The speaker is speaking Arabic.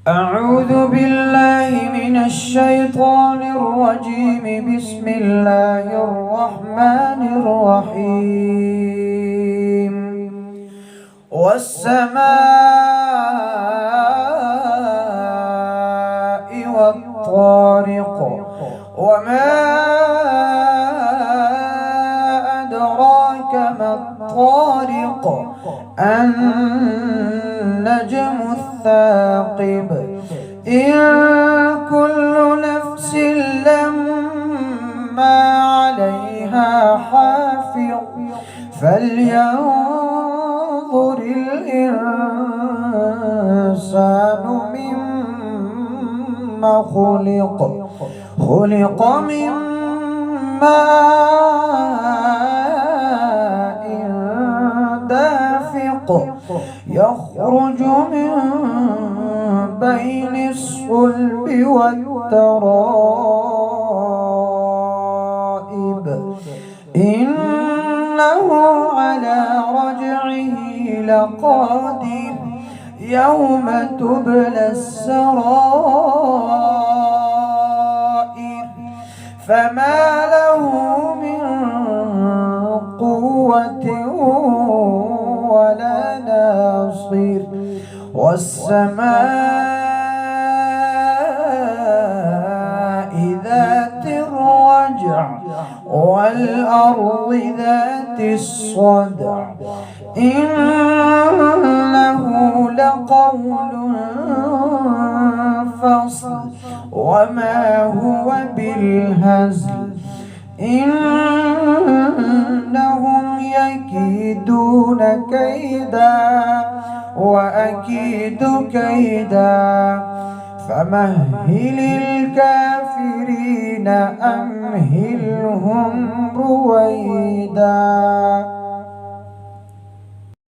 أعوذ بالله من الشيطان الرجيم. بسم الله الرحمن الرحيم. والسماء والطارق وما أدراك ما الطارق النجم الثاقب. إن كل نفس لما عليها حافظ فلينظر الإنسان مما خلق من ماء دافق يخرج من بين الصلب والترائب إنه على رجعه لقادر يوم تبلى السرائر فما له من قوة ولا ناصر. والسماء ذات الرجع والأرض ذات الصدع إنه لقول فصل وما هو بالهزل إنهم يكيدون كيدا وأكيد كيدا فمهل الكافرين أمهلهم رويدا.